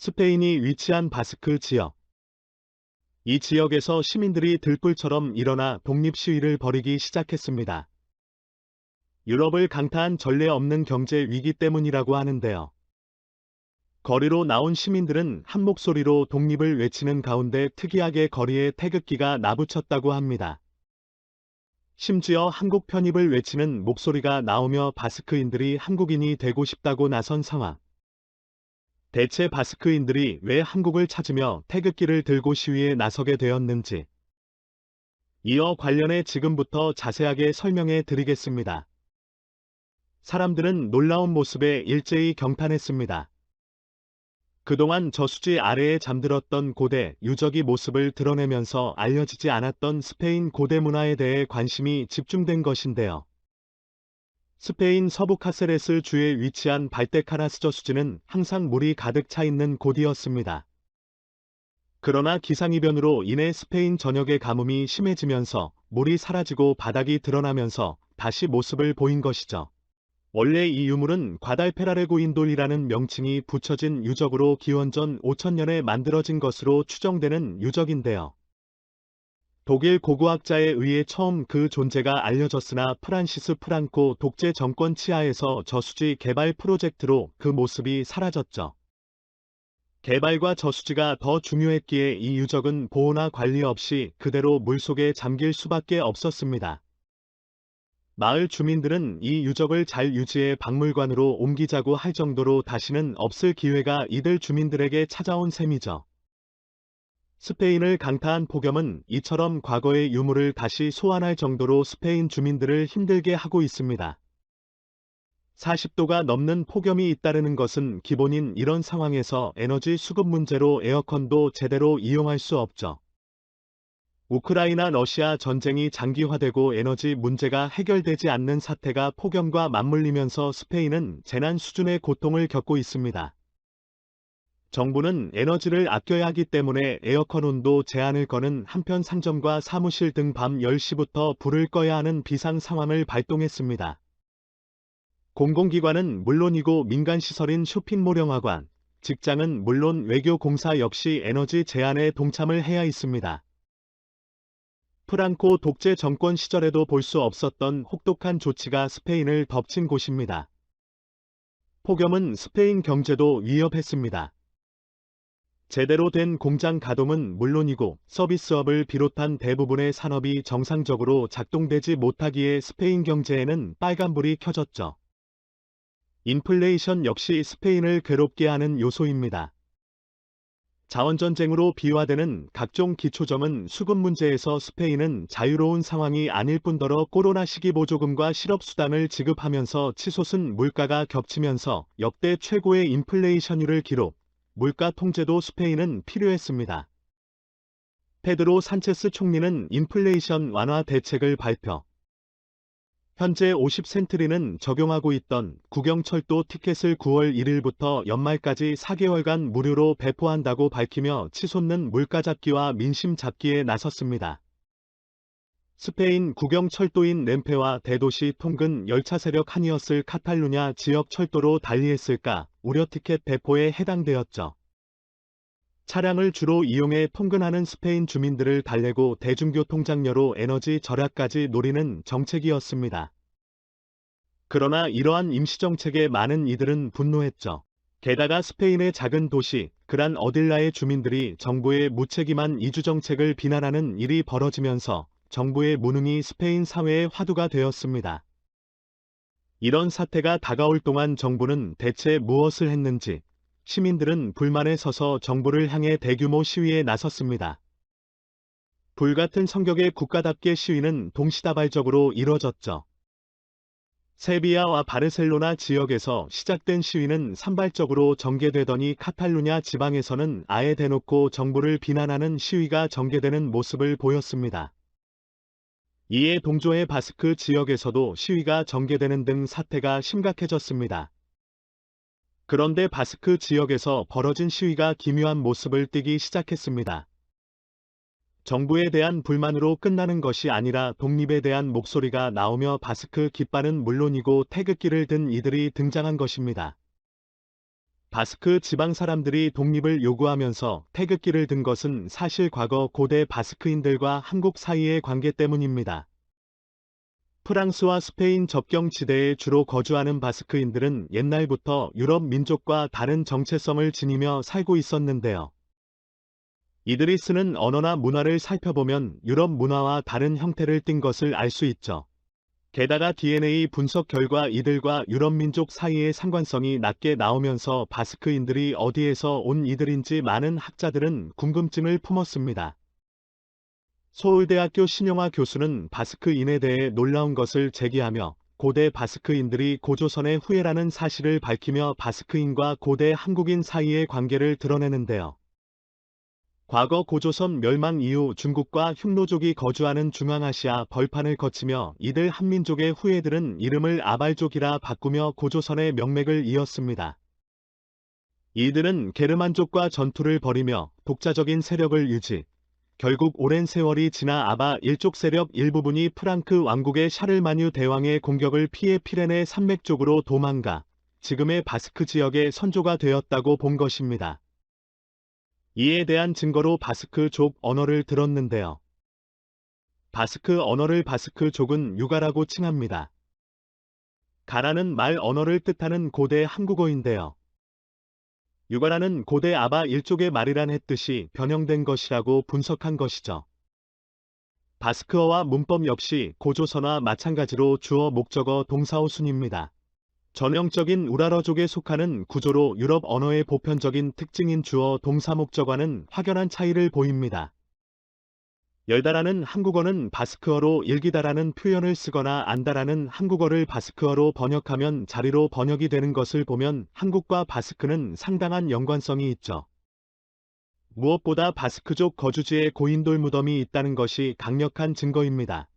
스페인이 위치한 바스크 지역. 이 지역에서 시민들이 들불처럼 일어나 독립 시위를 벌이기 시작했습니다. 유럽을 강타한 전례 없는 경제 위기 때문이라고 하는데요. 거리로 나온 시민들은 한 목소리로 독립을 외치는 가운데 특이하게 거리에 태극기가 나부쳤다고 합니다. 심지어 한국 편입을 외치는 목소리가 나오며 바스크인들이 한국인이 되고 싶다고 나선 상황. 대체 바스크인들이 왜 한국을 찾으며 태극기를 들고 시위에 나서게 되었는지. 이어 관련해 지금부터 자세하게 설명해 드리겠습니다. 사람들은 놀라운 모습에 일제히 경탄했습니다. 그동안 저수지 아래에 잠들었던 고대 유적이 모습을 드러내면서 알려지지 않았던 스페인 고대 문화에 대해 관심이 집중된 것인데요. 스페인 서부 카세레스 주에 위치한 발데카라스 저수지는 항상 물이 가득 차 있는 곳이었습니다. 그러나 기상이변으로 인해 스페인 전역의 가뭄이 심해지면서 물이 사라지고 바닥이 드러나면서 다시 모습을 보인 것이죠. 원래 이 유물은 과달페라레고인돌이라는 명칭이 붙여진 유적으로 기원전 5000년에 만들어진 것으로 추정되는 유적인데요. 독일 고고학자에 의해 처음 그 존재가 알려졌으나 프란시스 프랑코 독재 정권 치하에서 저수지 개발 프로젝트로 그 모습이 사라졌죠. 개발과 저수지가 더 중요했기에 이 유적은 보호나 관리 없이 그대로 물속에 잠길 수밖에 없었습니다. 마을 주민들은 이 유적을 잘 유지해 박물관으로 옮기자고 할 정도로 다시는 없을 기회가 이들 주민들에게 찾아온 셈이죠. 스페인을 강타한 폭염은 이처럼 과거의 유물을 다시 소환할 정도로 스페인 주민들을 힘들게 하고 있습니다. 40도가 넘는 폭염이 잇따르는 것은 기본인 이런 상황에서 에너지 수급 문제로 에어컨도 제대로 이용할 수 없죠. 우크라이나 러시아 전쟁이 장기화되고 에너지 문제가 해결되지 않는 사태가 폭염과 맞물리면서 스페인은 재난 수준의 고통을 겪고 있습니다. 정부는 에너지를 아껴야 하기 때문에 에어컨 온도 제한을 거는 한편 상점과 사무실 등 밤 10시부터 불을 꺼야 하는 비상 상황을 발동했습니다. 공공기관은 물론이고 민간시설인 쇼핑몰 영화관, 직장은 물론 외교공사 역시 에너지 제한에 동참을 해야 있습니다. 프랑코 독재 정권 시절에도 볼 수 없었던 혹독한 조치가 스페인을 덮친 곳입니다. 폭염은 스페인 경제도 위협했습니다. 제대로 된 공장 가동은 물론이고 서비스업을 비롯한 대부분의 산업이 정상적으로 작동되지 못하기에 스페인 경제에는 빨간불이 켜졌죠. 인플레이션 역시 스페인을 괴롭게 하는 요소입니다. 자원전쟁으로 비화되는 각종 기초점은 수급 문제에서 스페인은 자유로운 상황이 아닐 뿐더러 코로나 시기 보조금과 실업수당을 지급하면서 치솟은 물가가 겹치면서 역대 최고의 인플레이션율을 기록, 물가 통제도 스페인은 필요했습니다. 페드로 산체스 총리는 인플레이션 완화 대책을 발표. 현재 50센트리는 적용하고 있던 국영철도 티켓을 9월 1일부터 연말까지 4개월간 무료로 배포한다고 밝히며 치솟는 물가 잡기와 민심 잡기에 나섰습니다. 스페인 국영철도인 렌페와 대도시 통근 열차 세력 한이었을 카탈루냐 지역 철도로 달리했을까 우려 티켓 배포에 해당되었죠. 차량을 주로 이용해 통근하는 스페인 주민들을 달래고 대중교통장려로 에너지 절약까지 노리는 정책이었습니다. 그러나 이러한 임시정책에 많은 이들은 분노했죠. 게다가 스페인의 작은 도시 그란 어딜라의 주민들이 정부의 무책임한 이주정책을 비난하는 일이 벌어지면서 정부의 무능이 스페인 사회의 화두가 되었습니다. 이런 사태가 다가올 동안 정부는 대체 무엇을 했는지 시민들은 불만에 서서 정부를 향해 대규모 시위에 나섰습니다. 불같은 성격의 국가답게 시위는 동시다발적으로 이뤄졌죠. 세비야와 바르셀로나 지역에서 시작된 시위는 산발적으로 전개되더니 카탈루냐 지방에서는 아예 대놓고 정부를 비난하는 시위가 전개되는 모습을 보였습니다. 이에 동조해 바스크 지역에서도 시위가 전개되는 등 사태가 심각해졌습니다. 그런데 바스크 지역에서 벌어진 시위가 기묘한 모습을 띠기 시작했습니다. 정부에 대한 불만으로 끝나는 것이 아니라 독립에 대한 목소리가 나오며 바스크 깃발은 물론이고 태극기를 든 이들이 등장한 것입니다. 바스크 지방 사람들이 독립을 요구하면서 태극기를 든 것은 사실 과거 고대 바스크인들과 한국 사이의 관계 때문입니다. 프랑스와 스페인 접경 지대에 주로 거주하는 바스크인들은 옛날부터 유럽 민족과 다른 정체성을 지니며 살고 있었는데요. 이들이 쓰는 언어나 문화를 살펴보면 유럽 문화와 다른 형태를 띈 것을 알 수 있죠. 게다가 DNA 분석 결과 이들과 유럽 민족 사이의 상관성이 낮게 나오면서 바스크인들이 어디에서 온 이들인지 많은 학자들은 궁금증을 품었습니다. 서울대학교 신영화 교수는 바스크인에 대해 놀라운 것을 제기하며 고대 바스크인들이 고조선의 후예라는 사실을 밝히며 바스크인과 고대 한국인 사이의 관계를 드러내는데요. 과거 고조선 멸망 이후 중국과 흉노족이 거주하는 중앙아시아 벌판을 거치며 이들 한민족의 후예들은 이름을 아발족이라 바꾸며 고조선의 명맥을 이었습니다. 이들은 게르만족과 전투를 벌이며 독자적인 세력을 유지, 결국 오랜 세월이 지나 아바 일족 세력 일부분이 프랑크 왕국의 샤를마뉴 대왕의 공격을 피해 피레네 산맥 쪽으로 도망가 지금의 바스크 지역의 선조가 되었다고 본 것입니다. 이에 대한 증거로 바스크족 언어를 들었는데요. 바스크 언어를 바스크족은 유가라고 칭합니다. 가라는 말 언어를 뜻하는 고대 한국어인데요. 유가라는 고대 아바 일족의 말이란 했듯이 변형된 것이라고 분석한 것이죠. 바스크어와 문법 역시 고조선화 마찬가지로 주어 목적어 동사어 순입니다. 전형적인 우라러족에 속하는 구조로 유럽 언어의 보편적인 특징인 주어 동사 목적어는 확연한 차이를 보입니다. 열다라는 한국어는 바스크어로 일기다라는 표현을 쓰거나 안다라는 한국어를 바스크어로 번역하면 자리로 번역이 되는 것을 보면 한국과 바스크는 상당한 연관성이 있죠. 무엇보다 바스크족 거주지에 고인돌 무덤이 있다는 것이 강력한 증거입니다.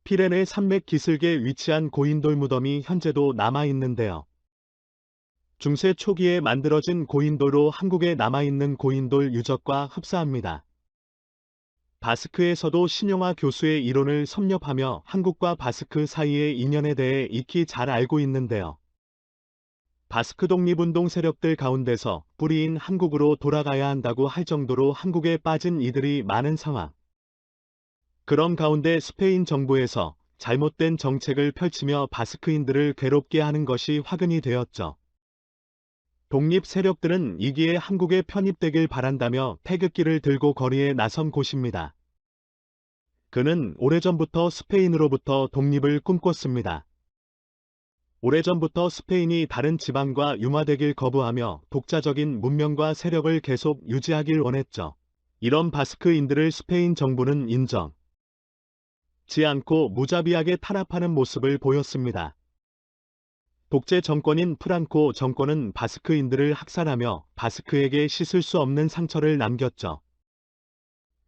피레네 산맥 기슭에 위치한 고인돌 무덤이 현재도 남아있는데요. 중세 초기에 만들어진 고인돌로 한국에 남아있는 고인돌 유적과 흡사합니다. 바스크에서도 신영화 교수의 이론을 섭렵하며 한국과 바스크 사이의 인연에 대해 익히 잘 알고 있는데요. 바스크 독립운동 세력들 가운데서 뿌리인 한국으로 돌아가야 한다고 할 정도로 한국에 빠진 이들이 많은 상황. 그런 가운데 스페인 정부에서 잘못된 정책을 펼치며 바스크인들을 괴롭게 하는 것이 화근이 되었죠. 독립 세력들은 이기에 한국에 편입되길 바란다며 태극기를 들고 거리에 나선 곳입니다. 그는 오래전부터 스페인으로부터 독립을 꿈꿨습니다. 오래전부터 스페인이 다른 지방과 융화되길 거부하며 독자적인 문명과 세력을 계속 유지하길 원했죠. 이런 바스크인들을 스페인 정부는 인정지 않고 무자비하게 탄압하는 모습을 보였습니다. 독재 정권인 프랑코 정권은 바스크인들을 학살하며 바스크에게 씻을 수 없는 상처를 남겼죠.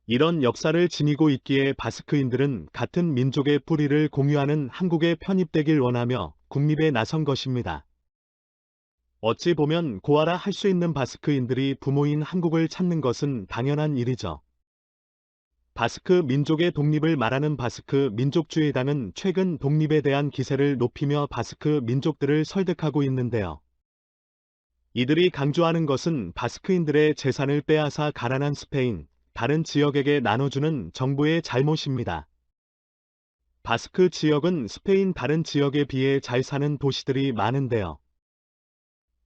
이런 역사를 지니고 있기에 바스크인들은 같은 민족의 뿌리를 공유하는 한국에 편입되길 원하며 국립에 나선 것입니다. 어찌 보면 고아라 할 수 있는 바스크인들이 부모인 한국을 찾는 것은 당연한 일이죠. 바스크 민족의 독립을 말하는 바스크 민족주의당은 최근 독립에 대한 기세를 높이며 바스크 민족들을 설득하고 있는데요. 이들이 강조하는 것은 바스크인들의 재산을 빼앗아 가난한 스페인, 다른 지역에게 나눠주는 정부의 잘못입니다. 바스크 지역은 스페인 다른 지역에 비해 잘 사는 도시들이 많은데요.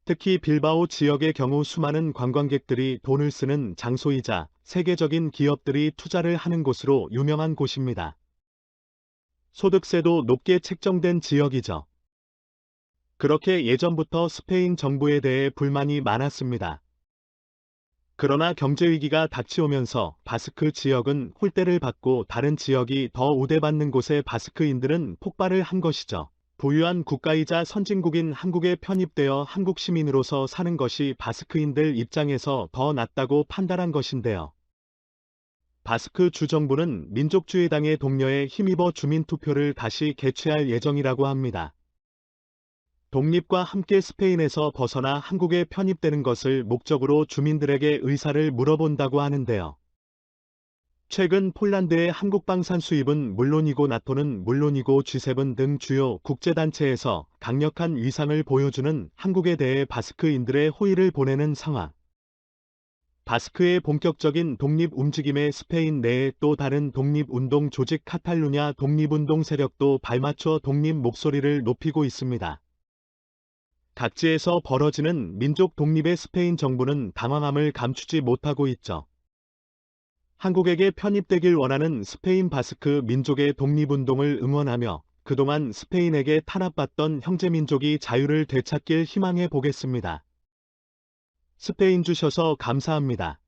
특히 빌바오 지역의 경우 수많은 관광객들이 돈을 쓰는 장소이자 세계적인 기업들이 투자를 하는 곳으로 유명한 곳입니다. 소득세도 높게 책정된 지역이죠. 그렇게 예전부터 스페인 정부에 대해 불만이 많았습니다. 그러나 경제위기가 닥치오면서 바스크 지역은 홀대를 받고 다른 지역이 더 우대받는 곳에 바스크인들은 폭발을 한 것이죠. 부유한 국가이자 선진국인 한국에 편입되어 한국 시민으로서 사는 것이 바스크인들 입장에서 더 낫다고 판단한 것인데요. 바스크 주정부는 민족주의당의 독려에 힘입어 주민투표를 다시 개최할 예정이라고 합니다. 독립과 함께 스페인에서 벗어나 한국에 편입되는 것을 목적으로 주민들에게 의사를 물어본다고 하는데요. 최근 폴란드의 한국 방산 수입은 물론이고 나토는 물론이고 G7 등 주요 국제단체에서 강력한 위상을 보여주는 한국에 대해 바스크인들의 호의를 보내는 상황. 바스크의 본격적인 독립 움직임에 스페인 내의 또 다른 독립운동 조직 카탈루냐 독립운동 세력도 발맞춰 독립 목소리를 높이고 있습니다. 각지에서 벌어지는 민족 독립에 스페인 정부는 당황함을 감추지 못하고 있죠. 한국에게 편입되길 원하는 스페인 바스크 민족의 독립운동을 응원하며 그동안 스페인에게 탄압받던 형제민족이 자유를 되찾길 희망해 보겠습니다. 스페인 주셔서 감사합니다.